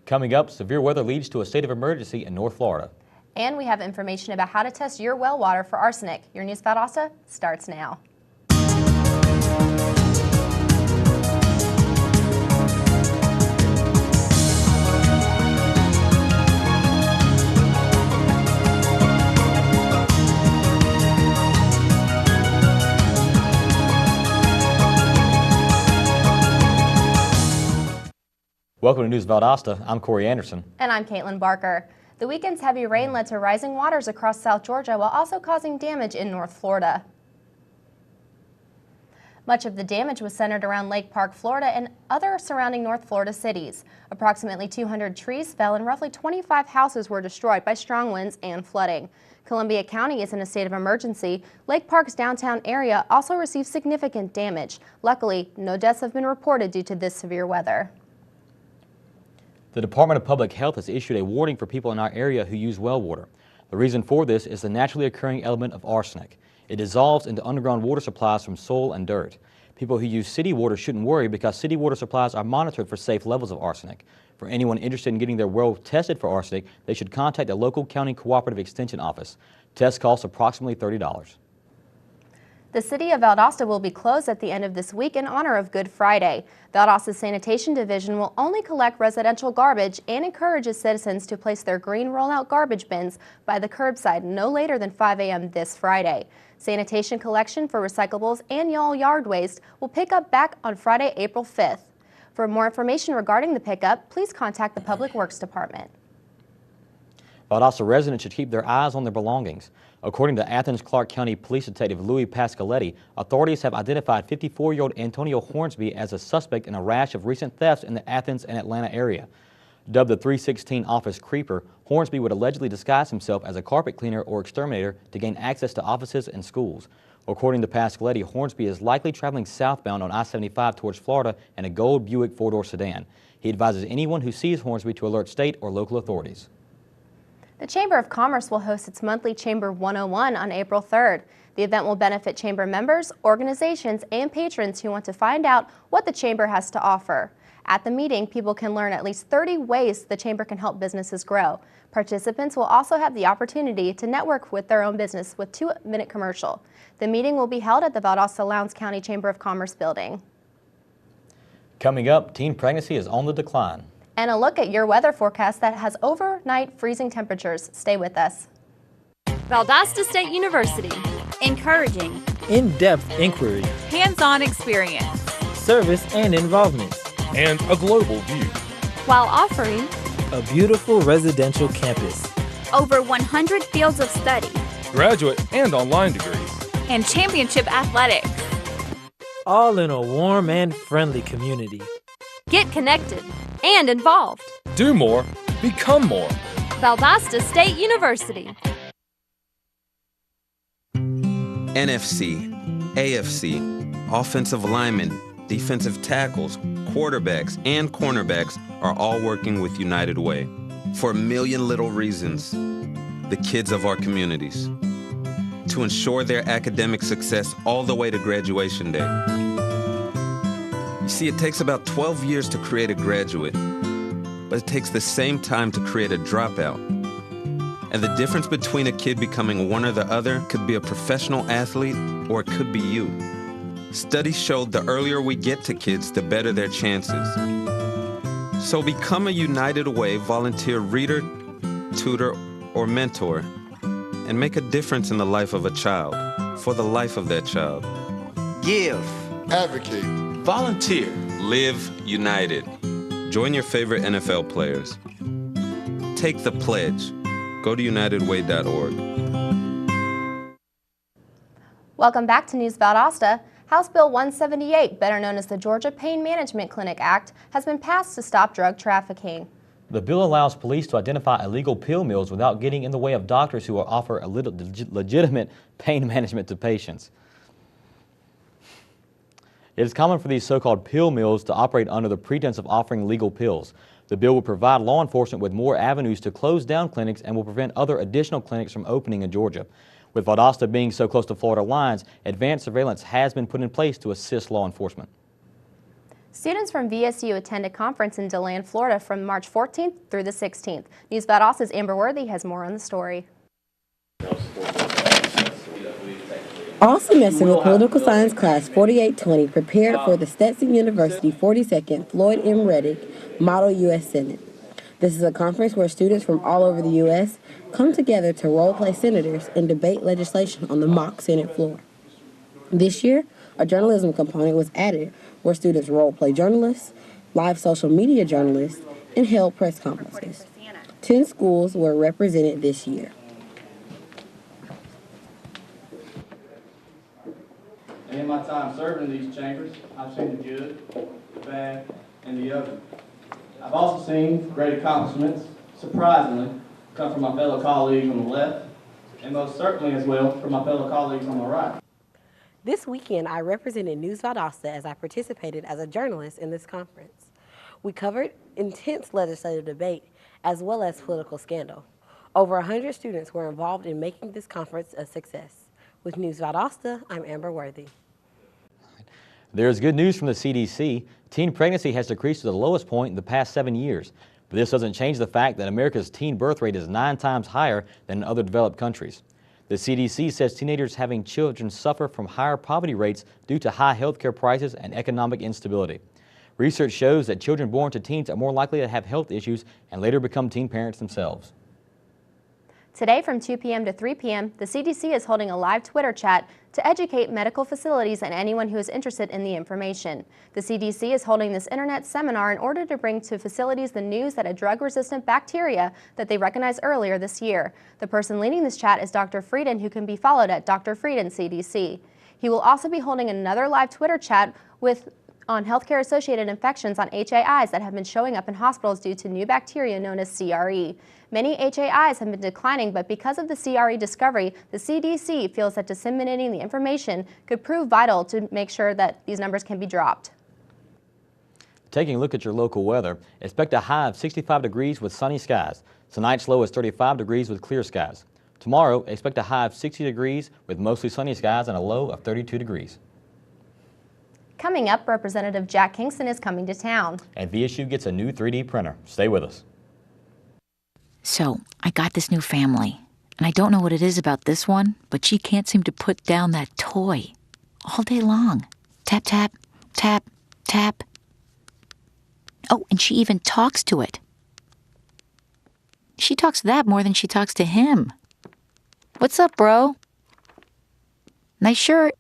Coming up, severe weather leads to a state of emergency in North Florida. And we have information about how to test your well water for arsenic. Your News Valdosta starts now. Welcome to News Valdosta. I'm Corey Anderson. And I'm Caitlin Barker. The weekend's heavy rain led to rising waters across South Georgia while also causing damage in North Florida. Much of the damage was centered around Lake Park, Florida and other surrounding North Florida cities. Approximately 200 trees fell and roughly 25 houses were destroyed by strong winds and flooding. Columbia County is in a state of emergency. Lake Park's downtown area also received significant damage. Luckily, no deaths have been reported due to this severe weather. The Department of Public Health has issued a warning for people in our area who use well water. The reason for this is the naturally occurring element of arsenic. It dissolves into underground water supplies from soil and dirt. People who use city water shouldn't worry because city water supplies are monitored for safe levels of arsenic. For anyone interested in getting their well tested for arsenic, they should contact the local county cooperative extension office. Tests cost approximately $30. The city of Valdosta will be closed at the end of this week in honor of Good Friday. Valdosta's Sanitation Division will only collect residential garbage and encourages citizens to place their green rollout garbage bins by the curbside no later than 5 a.m. this Friday. Sanitation collection for recyclables and all yard waste will pick up back on Friday, April 5th. For more information regarding the pickup, please contact the Public Works Department. Valdosta residents should keep their eyes on their belongings. According to Athens-Clarke County Police Detective Louis Pascaletti, authorities have identified 54-year-old Antonio Hornsby as a suspect in a rash of recent thefts in the Athens and Atlanta area. Dubbed the 316 office creeper, Hornsby would allegedly disguise himself as a carpet cleaner or exterminator to gain access to offices and schools. According to Pascaletti, Hornsby is likely traveling southbound on I-75 towards Florida in a gold Buick four-door sedan. He advises anyone who sees Hornsby to alert state or local authorities. The Chamber of Commerce will host its monthly Chamber 101 on April 3rd. The event will benefit Chamber members, organizations, and patrons who want to find out what the Chamber has to offer. At the meeting, people can learn at least 30 ways the Chamber can help businesses grow. Participants will also have the opportunity to network with their own business with a 2-minute commercial. The meeting will be held at the Valdosta-Lowndes County Chamber of Commerce building. Coming up, teen pregnancy is on the decline. And a look at your weather forecast that has overnight freezing temperatures. Stay with us. Valdosta State University. Encouraging. In-depth inquiry. Hands-on experience. Service and involvement. And a global view. While offering a beautiful residential campus. Over 100 fields of study. Graduate and online degrees. And championship athletics. All in a warm and friendly community. Get connected and involved. Do more, become more. Valdosta State University. NFC, AFC, offensive linemen, defensive tackles, quarterbacks, and cornerbacks are all working with United Way for a million little reasons. The kids of our communities. To ensure their academic success all the way to graduation day. You see, it takes about 12 years to create a graduate, but it takes the same time to create a dropout. And the difference between a kid becoming one or the other could be a professional athlete, or it could be you. Studies showed the earlier we get to kids, the better their chances. So become a United Way volunteer reader, tutor, or mentor, and make a difference in the life of a child, for the life of that child. Give. Advocate. Volunteer. Live united. Join your favorite NFL players. Take the pledge. Go to unitedway.org. Welcome back to News Valdosta. House Bill 178, better known as the Georgia Pain Management Clinic Act, has been passed to stop drug trafficking. The bill allows police to identify illegal pill mills without getting in the way of doctors who offer a legitimate pain management to patients. It is common for these so-called pill mills to operate under the pretense of offering legal pills. The bill will provide law enforcement with more avenues to close down clinics and will prevent other additional clinics from opening in Georgia. With Valdosta being so close to Florida lines, advanced surveillance has been put in place to assist law enforcement. Students from VSU attend a conference in DeLand, Florida from March 14th through the 16th. News Valdosta's Amber Worthy has more on the story. All semester with Political Science Class 4820 prepared for the Stetson University 42nd Floyd M. Reddick Model U.S. Senate. This is a conference where students from all over the U.S. come together to role-play senators and debate legislation on the mock Senate floor. This year, a journalism component was added where students role-play journalists, live social media journalists, and held press conferences. 10 schools were represented this year. And in my time serving in these chambers, I've seen the good, the bad, and the ugly. I've also seen great accomplishments, surprisingly, come from my fellow colleagues on the left, and most certainly as well from my fellow colleagues on the right. This weekend, I represented News Valdosta as I participated as a journalist in this conference. We covered intense legislative debate as well as political scandal. Over 100 students were involved in making this conference a success. With News Valdosta, I'm Amber Worthy. There's good news from the CDC. Teen pregnancy has decreased to the lowest point in the past 7 years. But this doesn't change the fact that America's teen birth rate is 9 times higher than in other developed countries. The CDC says teenagers having children suffer from higher poverty rates due to high health care prices and economic instability. Research shows that children born to teens are more likely to have health issues and later become teen parents themselves. Today from 2 p.m. to 3 p.m., the CDC is holding a live Twitter chat to educate medical facilities and anyone who is interested in the information. The CDC is holding this internet seminar in order to bring to facilities the news that a drug-resistant bacteria that they recognized earlier this year. The person leading this chat is Dr. Frieden, who can be followed at Dr. Frieden CDC. He will also be holding another live Twitter chat on healthcare-associated infections on HAIs that have been showing up in hospitals due to new bacteria known as CRE. Many HAIs have been declining, but because of the CRE discovery, the CDC feels that disseminating the information could prove vital to make sure that these numbers can be dropped. Taking a look at your local weather, expect a high of 65 degrees with sunny skies. Tonight's low is 35 degrees with clear skies. Tomorrow, expect a high of 60 degrees with mostly sunny skies and a low of 32 degrees. Coming up, Representative Jack Kingston is coming to town. And VSU gets a new 3D printer. Stay with us. So, I got this new family, and I don't know what it is about this one, but she can't seem to put down that toy all day long. Tap, tap, tap, tap. Oh, and she even talks to it. She talks to that more than she talks to him. What's up, bro? Nice shirt.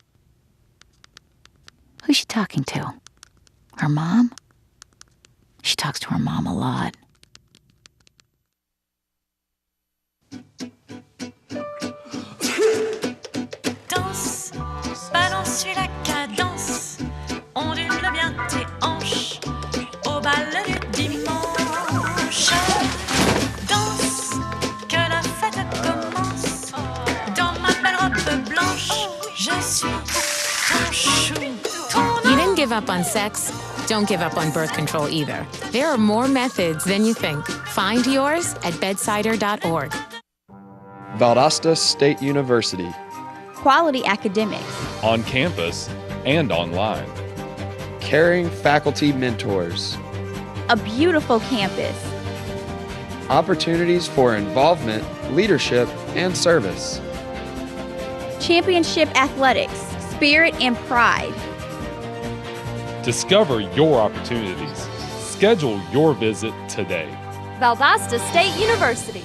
Who's she talking to? Her mom? She talks to her mom a lot. Danse, balance sur la cadence, ondule bien tes hanches au bal du dimanche. Danse, que la fête commence. Dans ma belle robe blanche, je suis ton chou. You didn't give up on sex. Don't give up on birth control either. There are more methods than you think. Find yours at bedsider.org. Valdosta State University. Quality academics. On campus and online. Caring faculty mentors. A beautiful campus. Opportunities for involvement, leadership, and service. Championship athletics. Spirit and pride. Discover your opportunities. Schedule your visit today. Valdosta State University.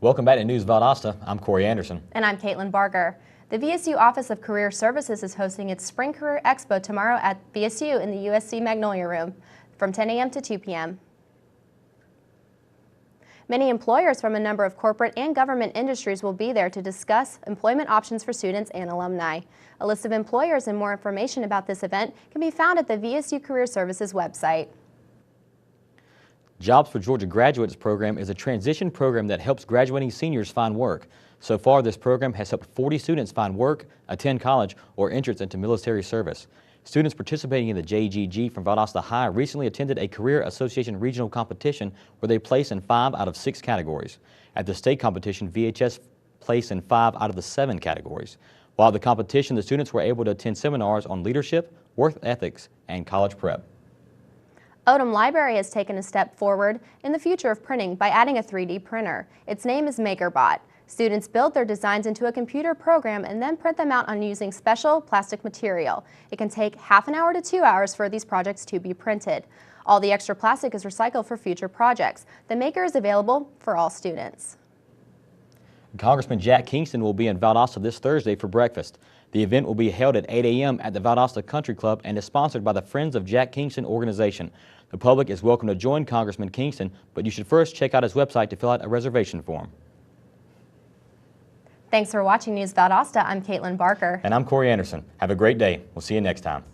Welcome back to News Valdosta. I'm Corey Anderson. And I'm Caitlin Barger. The VSU Office of Career Services is hosting its Spring Career Expo tomorrow at VSU in the USC Magnolia Room from 10 a.m. to 2 p.m. Many employers from a number of corporate and government industries will be there to discuss employment options for students and alumni. A list of employers and more information about this event can be found at the VSU Career Services website. Jobs for Georgia Graduates program is a transition program that helps graduating seniors find work. So far, this program has helped 40 students find work, attend college, or entrance into military service. Students participating in the JGG from Valdosta High recently attended a Career Association regional competition where they placed in 5 out of 6 categories. At the state competition, VHS placed in 5 out of the 7 categories. While at the competition, the students were able to attend seminars on leadership, work ethics, and college prep. Odom Library has taken a step forward in the future of printing by adding a 3D printer. Its name is MakerBot. Students build their designs into a computer program and then print them out on using special plastic material. It can take half an hour to 2 hours for these projects to be printed. All the extra plastic is recycled for future projects. The Maker is available for all students. Congressman Jack Kingston will be in Valdosta this Thursday for breakfast. The event will be held at 8 a.m. at the Valdosta Country Club and is sponsored by the Friends of Jack Kingston organization. The public is welcome to join Congressman Kingston, but you should first check out his website to fill out a reservation form. Thanks for watching News Valdosta. I'm Caitlin Barker. And I'm Corey Anderson. Have a great day. We'll see you next time.